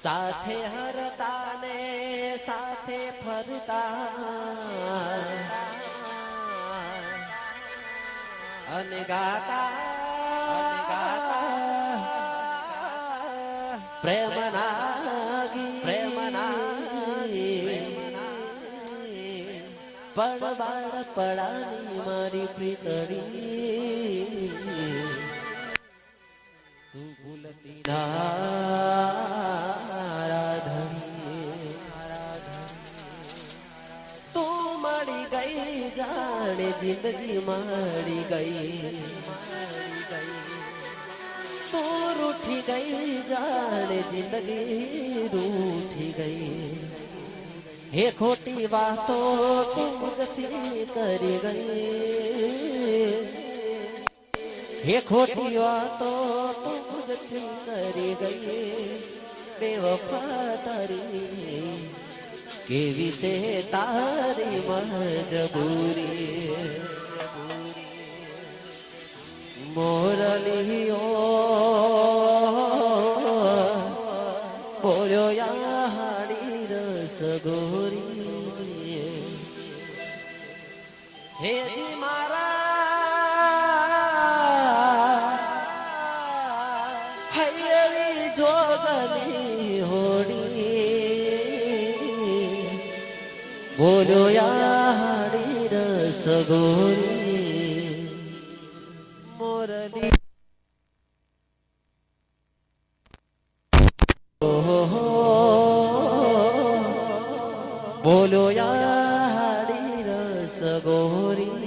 સાથે હરતા ને સાથે ફરતા અને ગાતા પ્રેમના પણ બાળક પડાની મારી પ્રીતડી તું ભૂલતી આરાધણી તું મળી ગઈ જાણે જિંદગી મળી ગઈ તું રૂઠી ગઈ જાણે જિંદગી રૂઠી ગઈ હે ખોટી વાતો તું મુજથી કરી ગઈ હે ખોટી વાતો તું મુજથી કરી ગઈ બેવફા તારી કેવી છે તારી મજબૂરી મોરલીઓ બોલ્યો યાડી રસ ગોરી હેજી મારા હૈયવી જોગની હોડી બોલ્યો યાડી રસ ગોરી મોરલી બોલો યાડી રસ ગોરી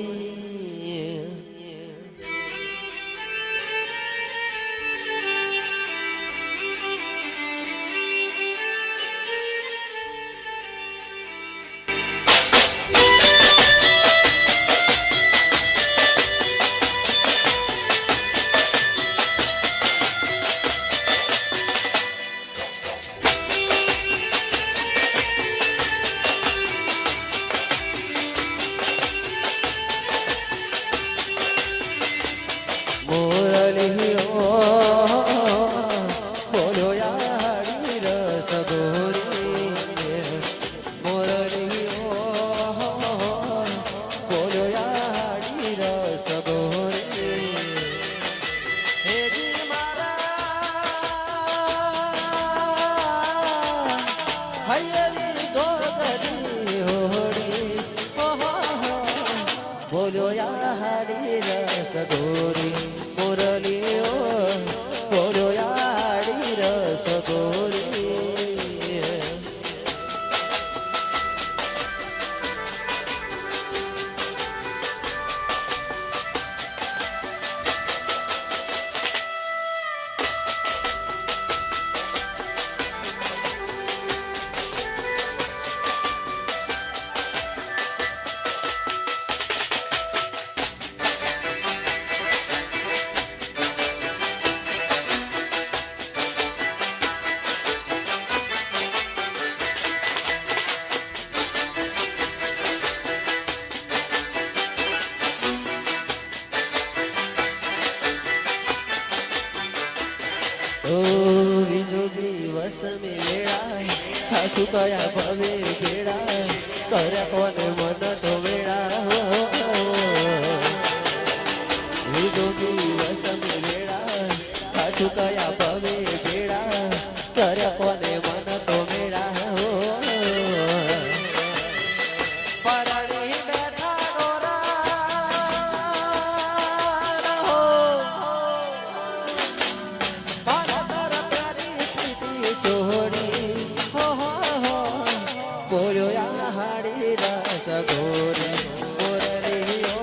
બોલો યાડી રસ ગોરી મુરલીઓ બોલો યાડી રસ ગોરી દિવસ મેળા થાસુ કયા ભવે ઘેડા કરે કોને મન તો મેળા દિવસ મેળા થાસુ કયા ભવે ઘેડા કરે કોને મન તો મેળા બોલ્યો યાડી રસ ગોરી મોરલીઓ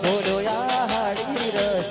બોલ્યો યાડી રસ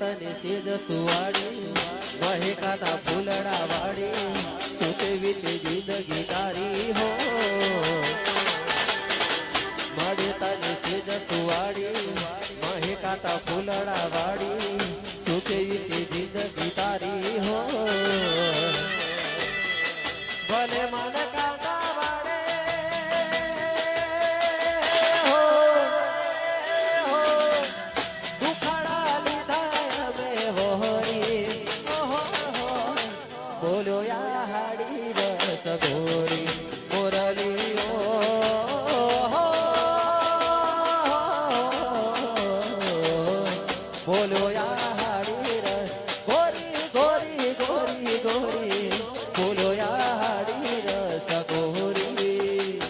તને સેજ સુવાડી મહેકાતા ફૂલડા વાડી સુતેવી તે જિંદગી તારી હો મળે તને સેજ સુવાડી મહેકાતા ફૂલડા વાડી સુતેવી તે જિંદગી તારી હો ભલે મન કાંટા વાળે બોલ્યો યા હાડી રસ ગોરી મોરલીઓ બોલ્યો યા હાડી રસ ગોરી ગોરી ગોરી ગોરી બોલ્યો યા હાડી રસ ગોરી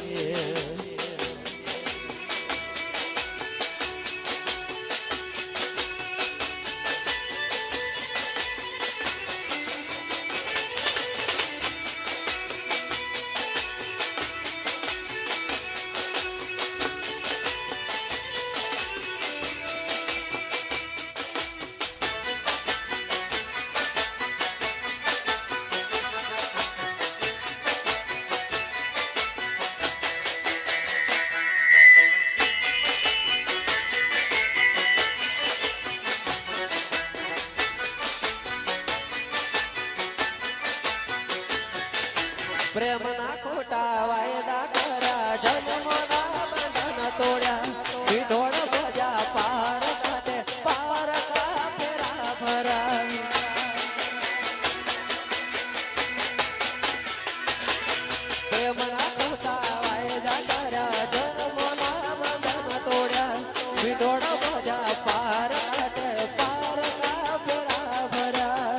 પ્રેમના ખોટા વાયદા કર્યા જન્મના બંધન તોડ્યા વિઢોળ બજા પાર કાઢે પાર કા ફેરા ફરા પ્રેમના ખોટા વાયદા કર્યા જન્મના બંધન તોડ્યા વિઢોળ બજા પાર કાઢે પાર કા ફેરા ફરા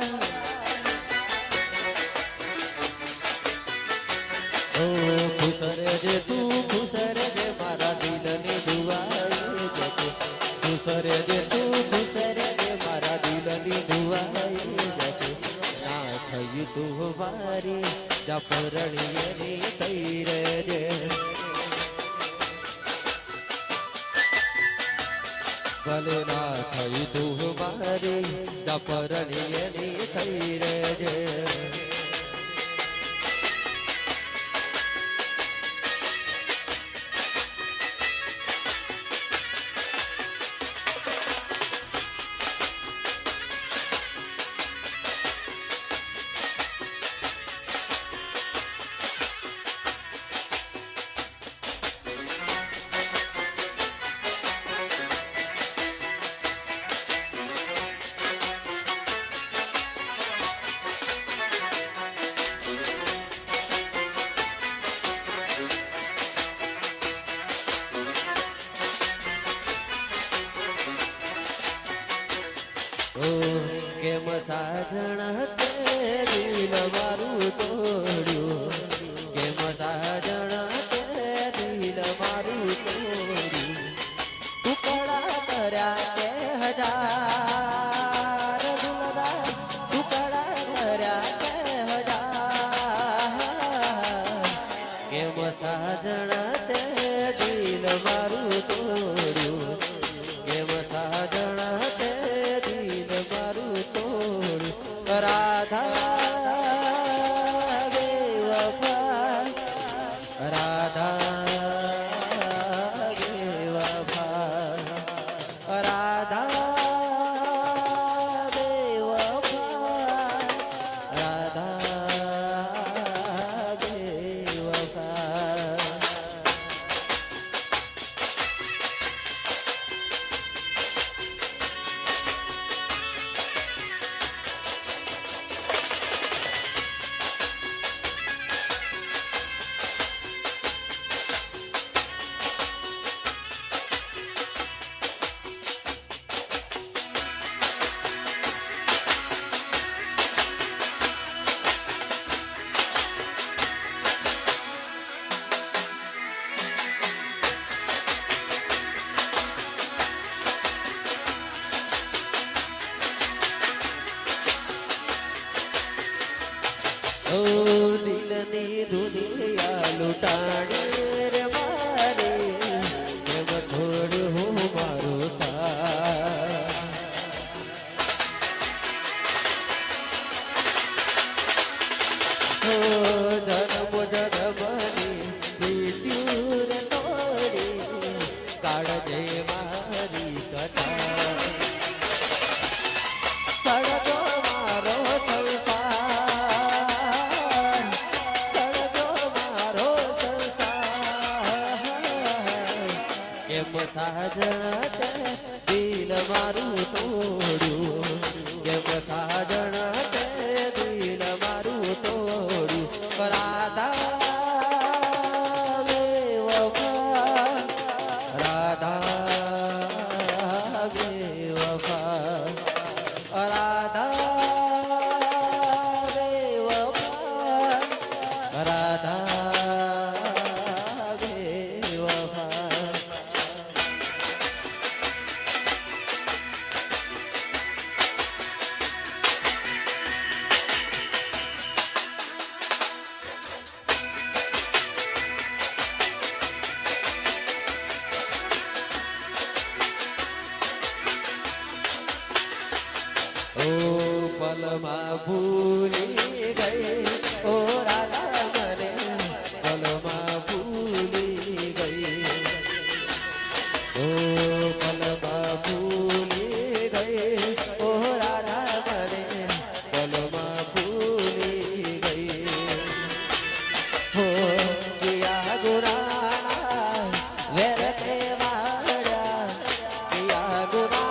ખુશ રહેજે તું ખુશ રહેજે મારા દિલની દુઆઈ જશે ખુશ રહેજે તું ખુશ રહેજે મારા દિલની દુઆઈ જશે ના થઈ તું મારી જા પરણીએ થઈ રહેજે ભલે ના થઈ તું મારી જા પરણીએ થઈ રહેજે કેમ સાજણ તે દિલ મારું તોડ્યું કેમ સાજણ તે દિલ મારું તોડ્યું ટુકડા કર્યા કે હજાર દિલદાર ટુકડા કર્યા કે હજાર કેમ સાજણ તે દિલ મારું તોડ્યું કેમ સાજણ તે રાધા બેવફા રાધા બેવફા રાધા બેવફા રાધા બેવફા કેમ સાજણ તે દિલ મારું તોડ્યું કેમ સાજણ તે દિલ મારું તોડ્યું રાધા વે વફા રાધા વે વફા રાધા વે વફા રાધા ओ पलमा भूली गई ओ राधा मने पलमा भूली गई ओ पलमा भूली गई ओ राधा मने पलमा भूली गई हो किया गुनाह वेरते वाड़ा किया गुनाह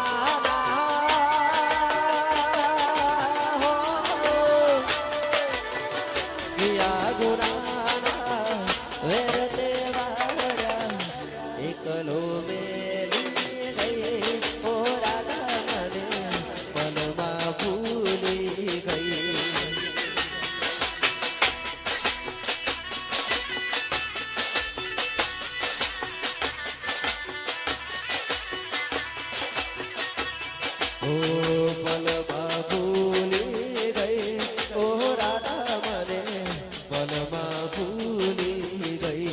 એકલો મેલી ગઈ ઓ રાધા મને પલમાં ભૂલી ગઈ ઓ પલમાં ભૂલી ગઈ ઓ રાધા મને પલમાં ભૂલી ગઈ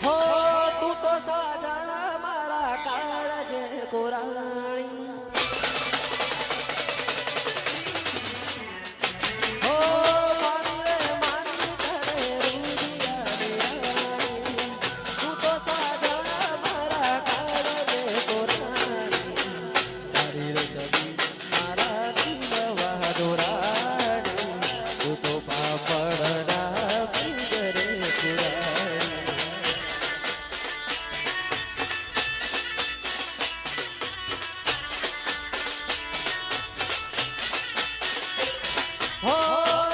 हो तू तो साजण मारा काळज कोराणी हो मारी रे मारी करे रुजिया देराणी तू तो साजण मारा काळज कोराणी मारी रे जबी मारा दिलवा दोराणी तू तो पापडना पिंजरे पुराणी हो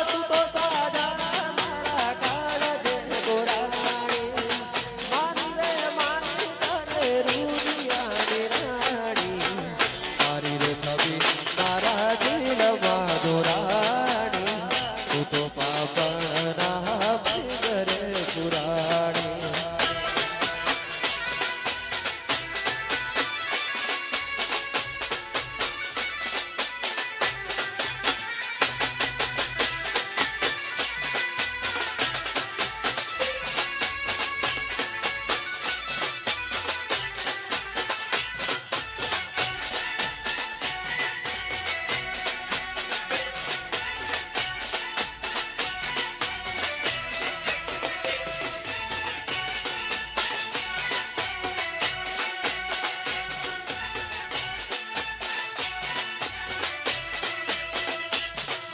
तू तो साजन मारा काळज कोराणी मानी रे मानी तने रुजिया देराणी मारी रे छबी मारा दिलवा दोराणी तू तो पापणना पिंजरे पुराणी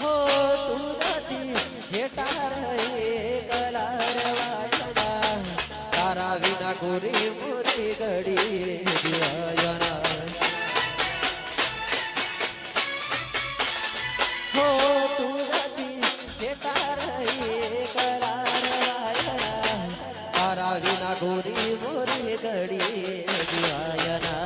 हो तू નથી જેટા રહે કલાર વાયના તારા વિના ગોરી મોરી ઘડી દિવાયના હો તું નથી જેટા રહે કલાર વાયના તારા વિના ગોરી મોરી ઘડી દિવાયના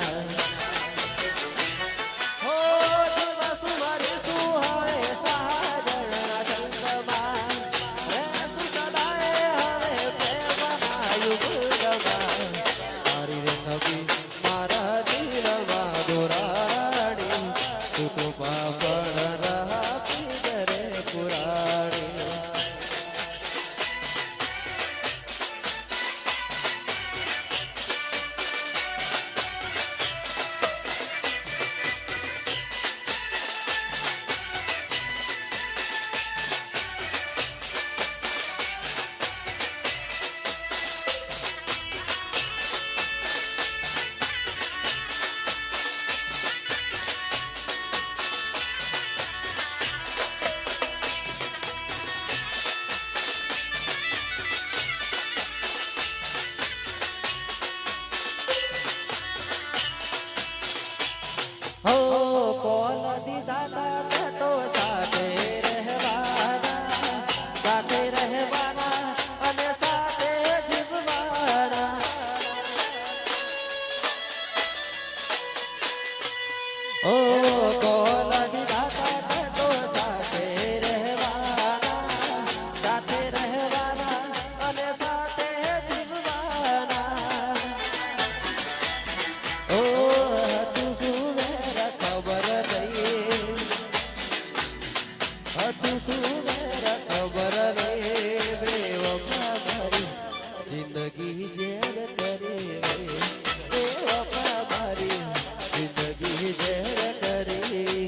શું મેરા ખબર રે બેવફા મારી જિંદગી જેલ કરી બેવફા મારી જિંદગી જેલ કરી ગઈ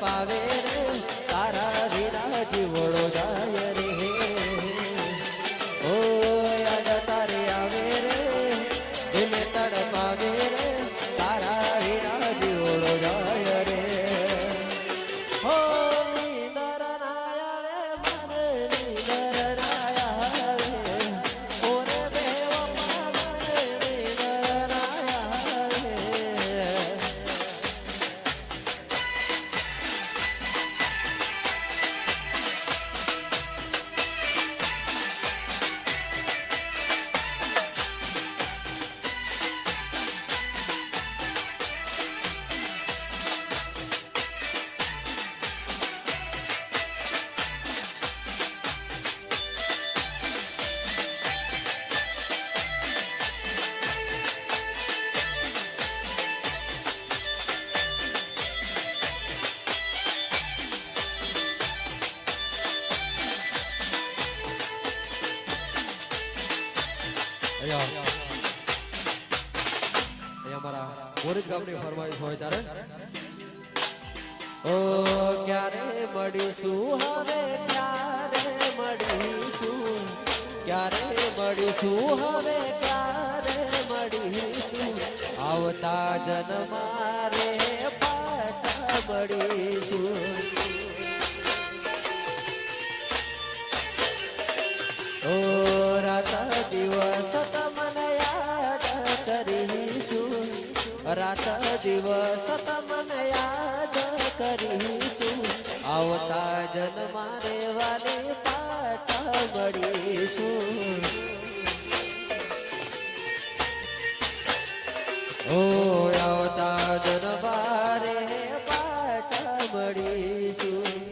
પાવે રે તારા વિના જીવડો જાય રે ઓ યાદ તારે આવે રે દિલ તડપાવે રે તારા વિના જીવડો જાય રે હો નીંદર ના આવે મને નીંદર ના આવે ઓરે બેવફા મને નીંદર ના આવે બોરીદ ગામની ફરમાઈશ હોય ત્યારે ઓ ક્યારે મળીશું હવે ક્યારે મળીશું ક્યારે મળીશું હવે ક્યારે મળીશું આવતા જન્મા રે પાછા મળીશું ઓ રાત દિવસ તમને યાદ કરીશું રાત દિવસ તમને યાદ કરીશું આવતા જન્મા રે વાલી પાછા મળીશું ઓ આવતા જન્મા રે પાછા મળીશું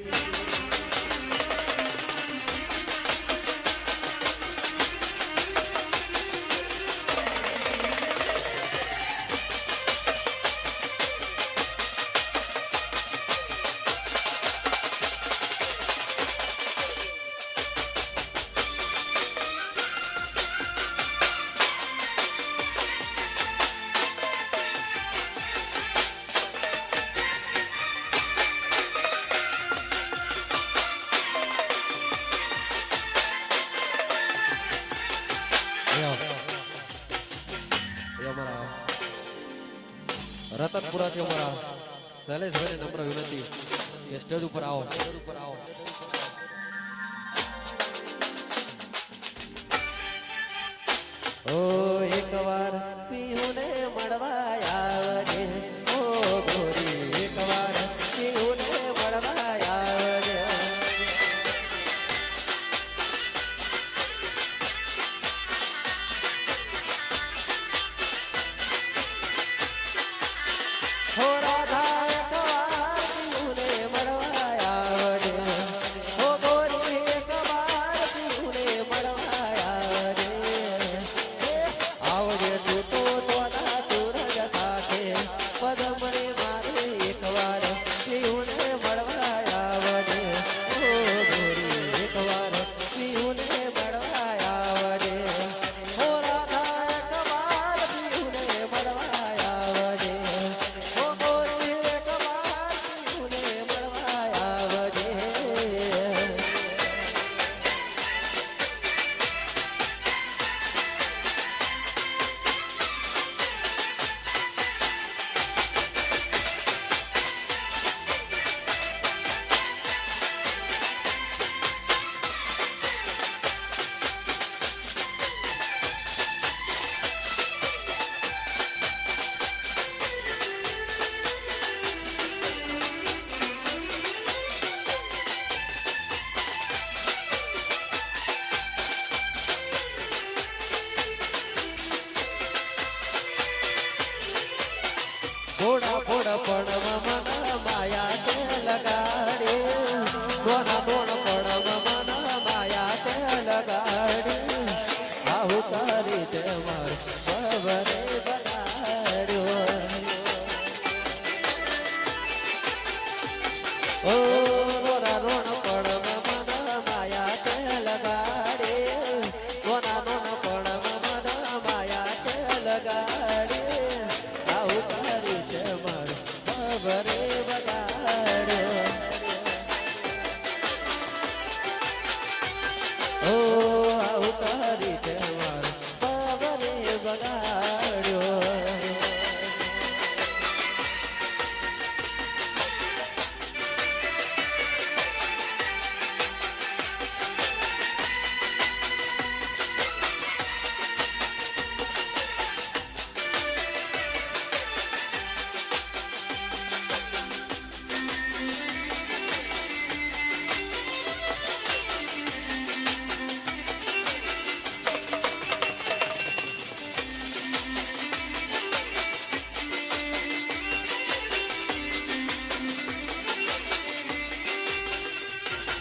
રતનપુરાથી અમારા શૈલેષભાઈને નમ્ર વિનંતી કે સ્ટેજ ઉપર આવો ઓ એકવાર પીયુને મળવા આવજે ઓ ગોરી એકવાર પીયુને મળવા આવજે હો રાધા એકવાર પીયુને મળવા આવજે ઓ ગોરી એકવાર પીયુને મળવા આવજે આવજે તું તો તોના સૂરજ સાથે પદમણે મારે એકવાર પીયુને મળવા આવજે ઓ ગોરી એકવાર પીયુને મળવા આવજે ઓ રાધા એકવાર પીયુને મળવા આવજે ઓ ગોરી એકવાર પીયુને મળવા આવજે થોડા થોડા પડવા મન માયા તે લગાડે થોડા થોડા પડવા મન માયા તે લગાડે આહુ કરી તે માર પવરે બગાડ્યો ઓ રોરા રોણ પડવા મન માયા તે લગાડે થોડા રોણ પડવા મન માયા તે લગાડે આહુ કરી તે માર પવરે બગાડ્યો ઓ આહુ કરી તે માર પવરે બગાડ્યો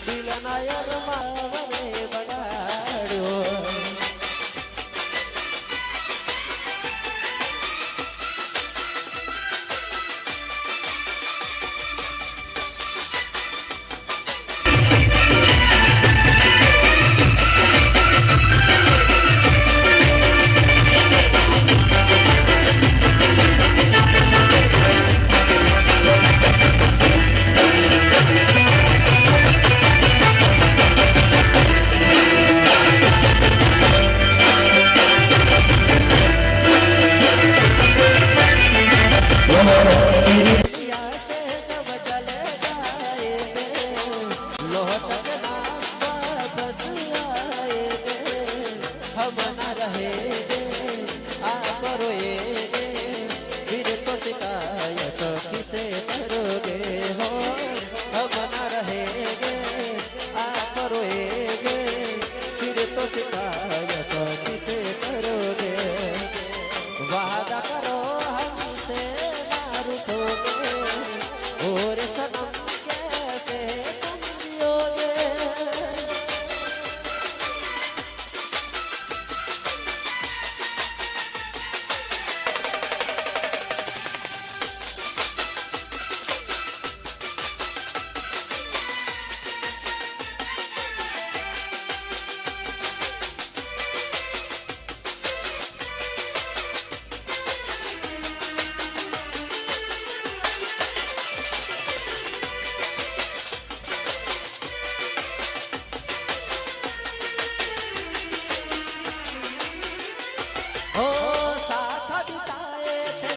દિલના યરમાં વરે બગાડ્યો हम न रहे